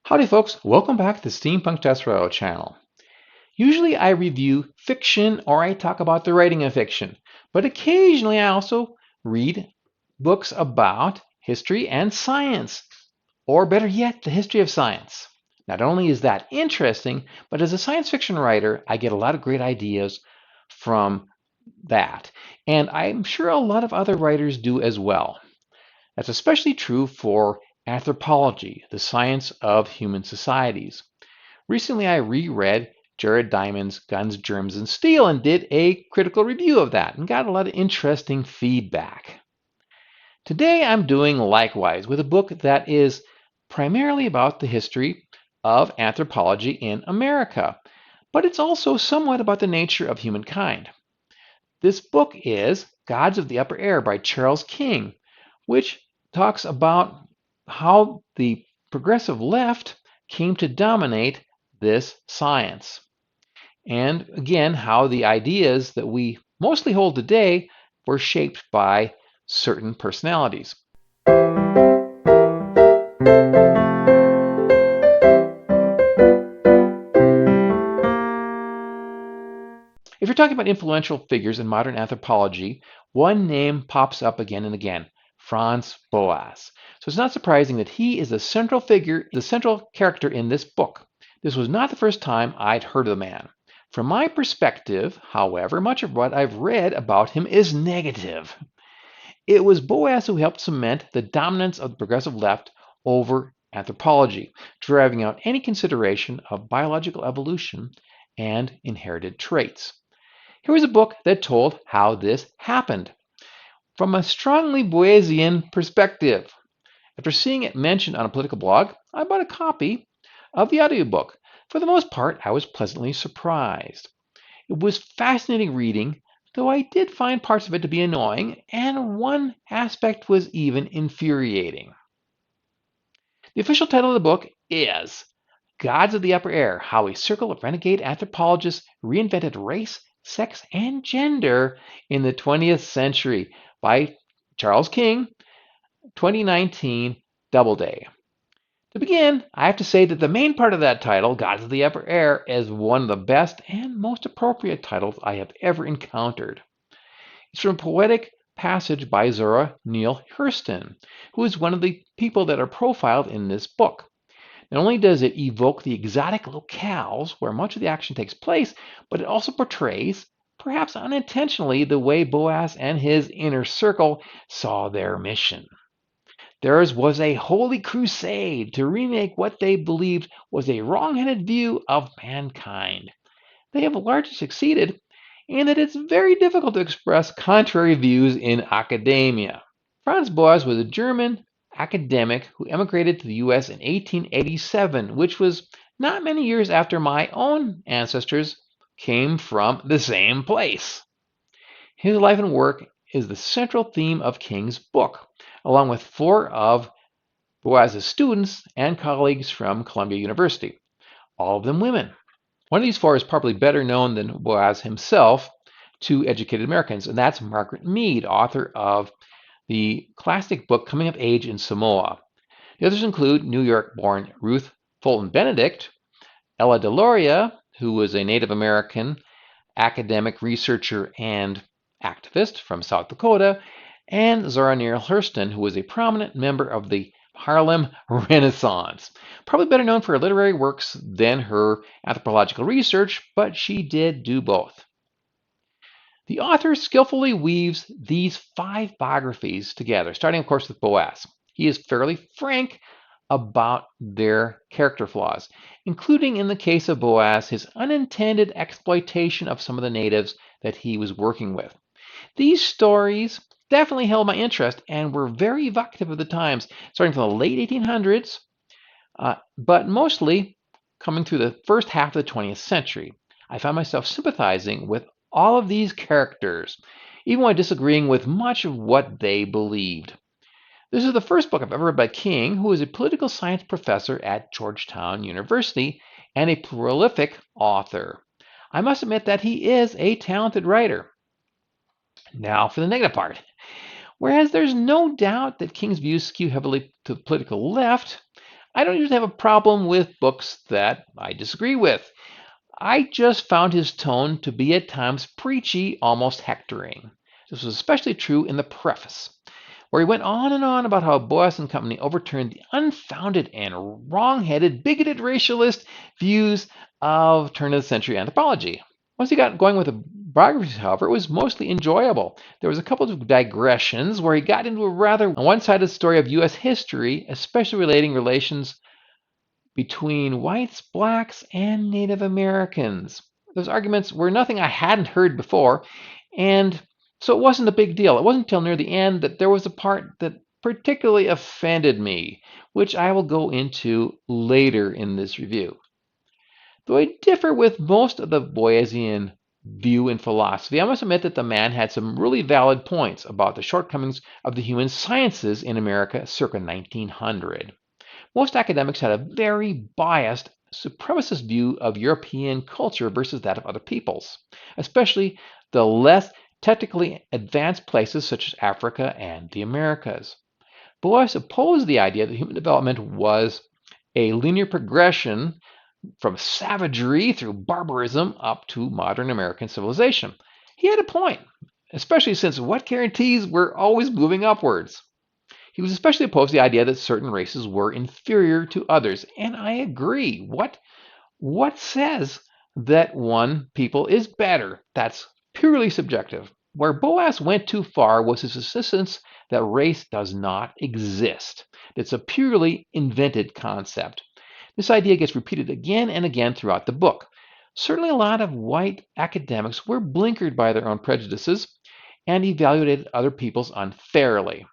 Howdy folks, welcome back to the Steampunk Desperado channel. Usually I review fiction or I talk about the writing of fiction, but occasionally I also read books about history and science, or better yet, the history of science. Not only is that interesting, but as a science fiction writer, I get a lot of great ideas from that. And I'm sure a lot of other writers do as well. That's especially true for anthropology, the science of human societies. Recently, I reread Jared Diamond's Guns, Germs, and Steel and did a critical review of that and got a lot of interesting feedback. Today, I'm doing likewise with a book that is primarily about the history of anthropology in America, but it's also somewhat about the nature of humankind. This book is Gods of the Upper Air by Charles King, which talks about how the progressive left came to dominate this science. And again, how the ideas that we mostly hold today were shaped by certain personalities. If you're talking about influential figures in modern anthropology, one name pops up again and again: Franz Boas. So it's not surprising that he is the central figure, the central character in this book. This was not the first time I'd heard of the man. From my perspective, however, much of what I've read about him is negative. It was Boas who helped cement the dominance of the progressive left over anthropology, driving out any consideration of biological evolution and inherited traits. Here was a book that told how this happened from a strongly Boasian perspective. After seeing it mentioned on a political blog, I bought a copy of the audiobook. For the most part, I was pleasantly surprised. It was fascinating reading, though I did find parts of it to be annoying, and one aspect was even infuriating. The official title of the book is Gods of the Upper Air: How a Circle of Renegade Anthropologists Reinvented Race, Sex, and Gender in the 20th Century by Charles King, 2019, Doubleday. To begin, I have to say that the main part of that title, Gods of the Upper Air, is one of the best and most appropriate titles I have ever encountered. It's from a poetic passage by Zora Neale Hurston, who is one of the people that are profiled in this book. Not only does it evoke the exotic locales where much of the action takes place, but it also portrays, perhaps unintentionally, the way Boas and his inner circle saw their mission. Theirs was a holy crusade to remake what they believed was a wrong-headed view of mankind. They have largely succeeded in that it's very difficult to express contrary views in academia. Franz Boas was a German academic who emigrated to the US in 1887, which was not many years after my own ancestors came from the same place. His life and work is the central theme of King's book, along with four of Boas's students and colleagues from Columbia University, all of them women. One of these four is probably better known than Boas himself to educated Americans, and that's Margaret Mead, author of the classic book Coming of Age in Samoa. The others include New York-born Ruth Fulton Benedict, Ella DeLauria, who was a Native American academic researcher and activist from South Dakota, and Zora Neale Hurston, who was a prominent member of the Harlem Renaissance. Probably better known for her literary works than her anthropological research, but she did do both. The author skillfully weaves these five biographies together, starting, of course, with Boas. He is fairly frank about their character flaws, including in the case of Boas, his unintended exploitation of some of the natives that he was working with. These stories definitely held my interest and were very evocative of the times, starting from the late 1800s, but mostly coming through the first half of the 20th century. I found myself sympathizing with all of these characters, even while disagreeing with much of what they believed. This is the first book I've ever read by King, who is a political science professor at Georgetown University and a prolific author. I must admit that he is a talented writer. Now for the negative part. Whereas there's no doubt that King's views skew heavily to the political left, I don't usually have a problem with books that I disagree with. I just found his tone to be at times preachy, almost hectoring. This was especially true in the preface, where he went on and on about how Boas and company overturned the unfounded and wrong-headed, bigoted racialist views of turn-of-the-century anthropology. Once he got going with the biographies, however, it was mostly enjoyable. There was a couple of digressions where he got into a rather one-sided story of U.S. history, especially relating relations between whites, blacks, and Native Americans. Those arguments were nothing I hadn't heard before, and so it wasn't a big deal. It wasn't until near the end that there was a part that particularly offended me, which I will go into later in this review. Though I differ with most of the Boasian view and philosophy, I must admit that the man had some really valid points about the shortcomings of the human sciences in America circa 1900. Most academics had a very biased, supremacist view of European culture versus that of other peoples, especially the less technically advanced places such as Africa and the Americas. Boas opposed the idea that human development was a linear progression from savagery through barbarism up to modern American civilization. He had a point, especially since what guarantees we're always moving upwards? He was especially opposed to the idea that certain races were inferior to others, and I agree. What says that one people is better? That's purely subjective. Where Boas went too far was his insistence that race does not exist. It's a purely invented concept. This idea gets repeated again and again throughout the book. Certainly, a lot of white academics were blinkered by their own prejudices and evaluated other peoples unfairly.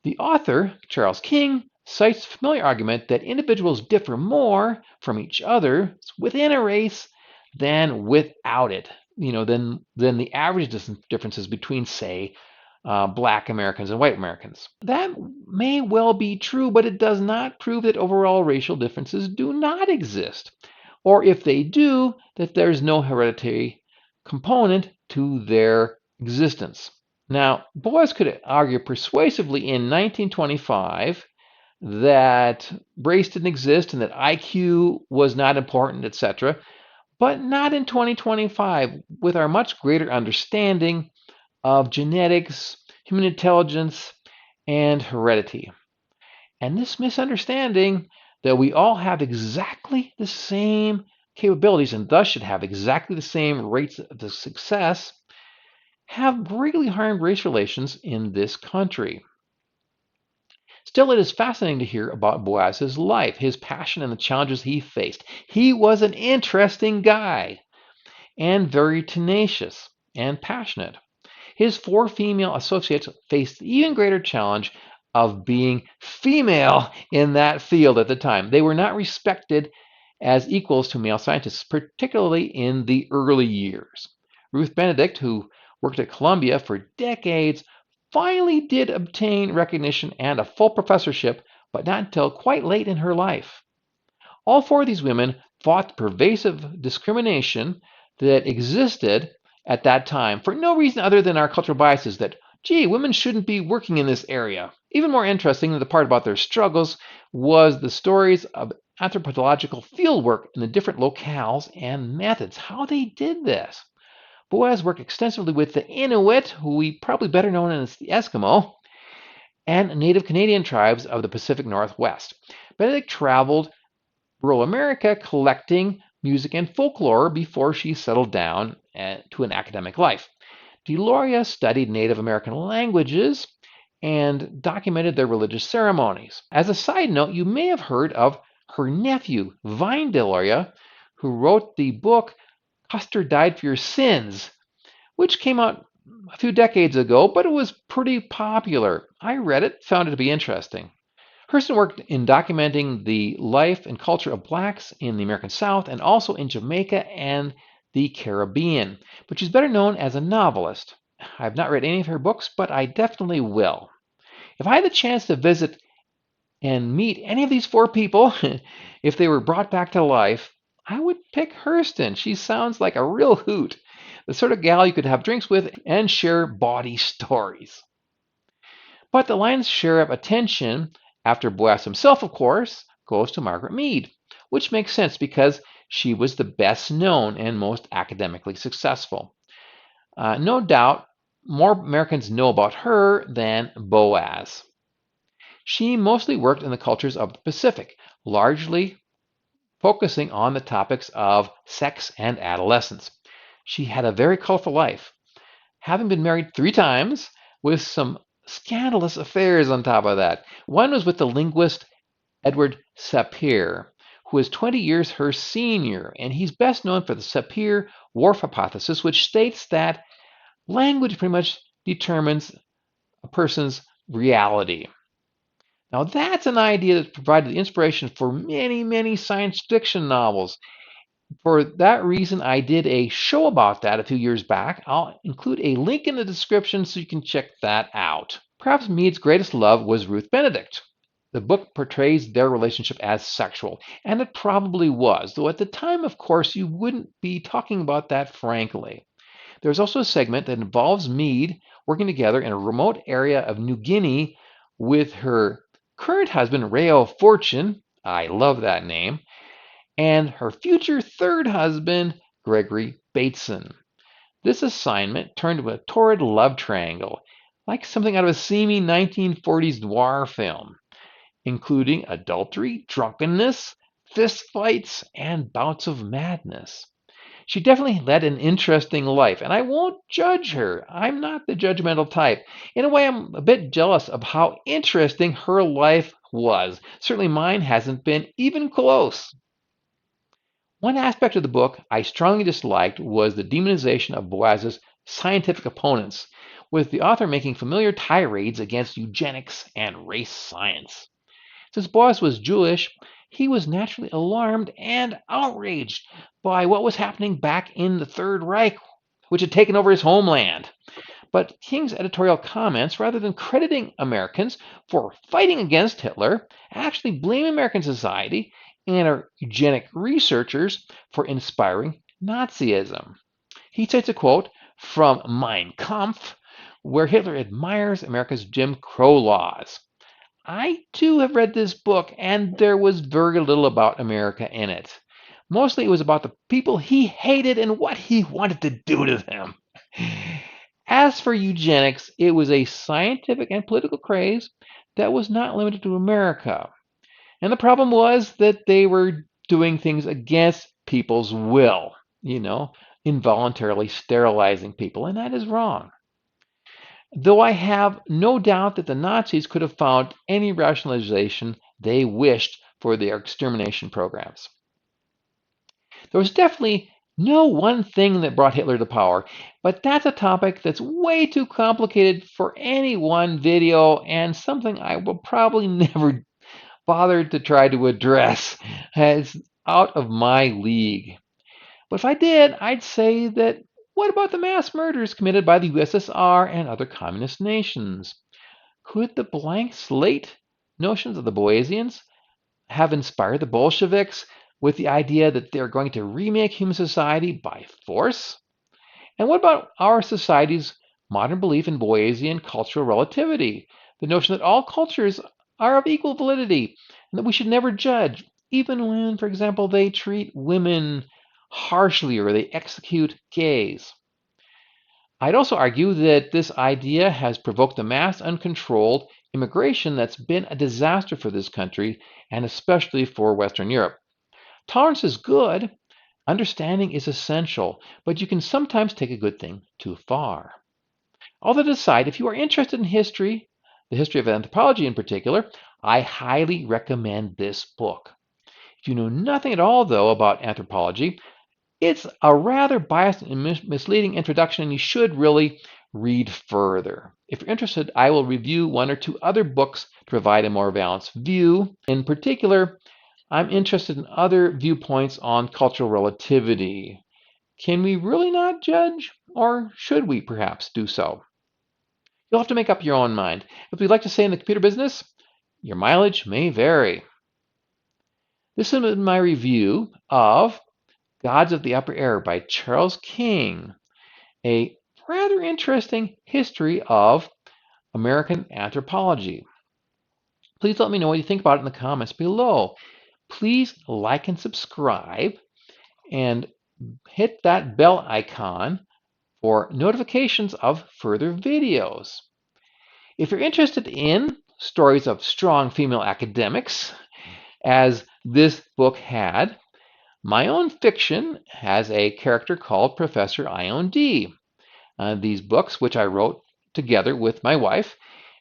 The author, Charles King, cites the familiar argument that individuals differ more from each other within a race than without it, than the average differences between, say, black Americans and white Americans. That may well be true, but it does not prove that overall racial differences do not exist, or if they do, that there's no hereditary component to their existence. Now, Boas could argue persuasively in 1925 that race didn't exist and that IQ was not important, etc., but not in 2025 with our much greater understanding of genetics, human intelligence, and heredity. And this misunderstanding that we all have exactly the same capabilities and thus should have exactly the same rates of success have greatly harmed race relations in this country. Still, it is fascinating to hear about Boas's life, his passion, and the challenges he faced. He was an interesting guy and very tenacious and passionate. His 4 female associates faced the even greater challenge of being female in that field at the time. They were not respected as equals to male scientists, particularly in the early years. Ruth Benedict, who worked at Columbia for decades, finally did obtain recognition and a full professorship, but not until quite late in her life. All 4 of these women fought the pervasive discrimination that existed at that time for no reason other than our cultural biases that, gee, women shouldn't be working in this area. Even more interesting than the part about their struggles was the stories of anthropological fieldwork in the different locales and methods, how they did this. Boas worked extensively with the Inuit, who we probably better known as the Eskimo, and Native Canadian tribes of the Pacific Northwest. Benedict traveled rural America collecting music and folklore before she settled down to an academic life. Deloria studied Native American languages and documented their religious ceremonies. As a side note, you may have heard of her nephew, Vine Deloria, who wrote the book Custer Died for Your Sins, which came out a few decades ago, but it was pretty popular. I read it, found it to be interesting. Hurston worked in documenting the life and culture of blacks in the American South and also in Jamaica and the Caribbean, but she's better known as a novelist. I've not read any of her books, but I definitely will. If I had the chance to visit and meet any of these 4 people, if they were brought back to life, I would pick Hurston. She sounds like a real hoot, the sort of gal you could have drinks with and share bawdy stories. But the lion's share of attention, after Boas himself, of course, goes to Margaret Mead, which makes sense because she was the best known and most academically successful. No doubt, more Americans know about her than Boas. She mostly worked in the cultures of the Pacific, largely focusing on the topics of sex and adolescence. She had a very colorful life, having been married 3 times with some scandalous affairs on top of that. One was with the linguist Edward Sapir, who is 20 years her senior, and he's best known for the Sapir-Whorf hypothesis, which states that language pretty much determines a person's reality. Now, that's an idea that provided the inspiration for many, many science fiction novels. For that reason, I did a show about that a few years back. I'll include a link in the description so you can check that out. Perhaps Mead's greatest love was Ruth Benedict. The book portrays their relationship as sexual, and it probably was, though at the time, of course, you wouldn't be talking about that frankly. There's also a segment that involves Mead working together in a remote area of New Guinea with her current husband, Rayo Fortune. I love that name. And her future third husband, Gregory Bateson. This assignment turned into a torrid love triangle, like something out of a seamy 1940s noir film, including adultery, drunkenness, fistfights, and bouts of madness. She definitely led an interesting life, and I won't judge her. I'm not the judgmental type. In a way, I'm a bit jealous of how interesting her life was. Certainly mine hasn't been even close. One aspect of the book I strongly disliked was the demonization of Boas's scientific opponents, with the author making familiar tirades against eugenics and race science. Since Boas was Jewish, he was naturally alarmed and outraged by what was happening back in the Third Reich, which had taken over his homeland. But King's editorial comments, rather than crediting Americans for fighting against Hitler, actually blame American society and our eugenic researchers for inspiring Nazism. He cites a quote from Mein Kampf, where Hitler admires America's Jim Crow laws. I too have read this book, and there was very little about America in it. Mostly it was about the people he hated and what he wanted to do to them. As for eugenics, it was a scientific and political craze that was not limited to America. And the problem was that they were doing things against people's will, involuntarily sterilizing people, and that is wrong. Though I have no doubt that the Nazis could have found any rationalization they wished for their extermination programs. There was definitely no one thing that brought Hitler to power, but that's a topic that's way too complicated for any one video and something I will probably never bother to try to address. It's out of my league. But if I did, I'd say that what about the mass murders committed by the USSR and other communist nations? Could the blank slate notions of the Boasians have inspired the Bolsheviks with the idea that they're going to remake human society by force? And what about our society's modern belief in Boasian cultural relativity? The notion that all cultures are of equal validity and that we should never judge, even when, for example, they treat women harshly or they execute gays. I'd also argue that this idea has provoked a mass uncontrolled immigration that's been a disaster for this country and especially for Western Europe. Tolerance is good, understanding is essential, but you can sometimes take a good thing too far. All that aside, if you are interested in history, the history of anthropology in particular, I highly recommend this book. If you know nothing at all, though, about anthropology, it's a rather biased and misleading introduction, and you should really read further. If you're interested, I will review one or two other books to provide a more balanced view. In particular, I'm interested in other viewpoints on cultural relativity. Can we really not judge, or should we perhaps do so? You'll have to make up your own mind. As we like to say in the computer business, your mileage may vary. This has been my review of Gods of the Upper Air by Charles King, a rather interesting history of American anthropology. Please let me know what you think about it in the comments below. please like and subscribe and hit that bell icon for notifications of further videos. If you're interested in stories of strong female academics, as this book had, my own fiction has a character called Professor Ione D. These books, which I wrote together with my wife,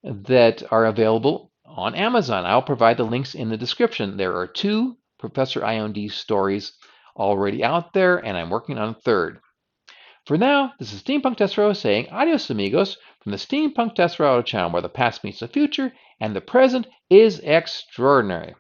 that are available on Amazon. I'll provide the links in the description. There are 2 Professor Ione D stories already out there, and I'm working on a 3rd. For now, this is Steampunk Desperado saying adios amigos from the Steampunk Desperado channel, where the past meets the future and the present is extraordinary.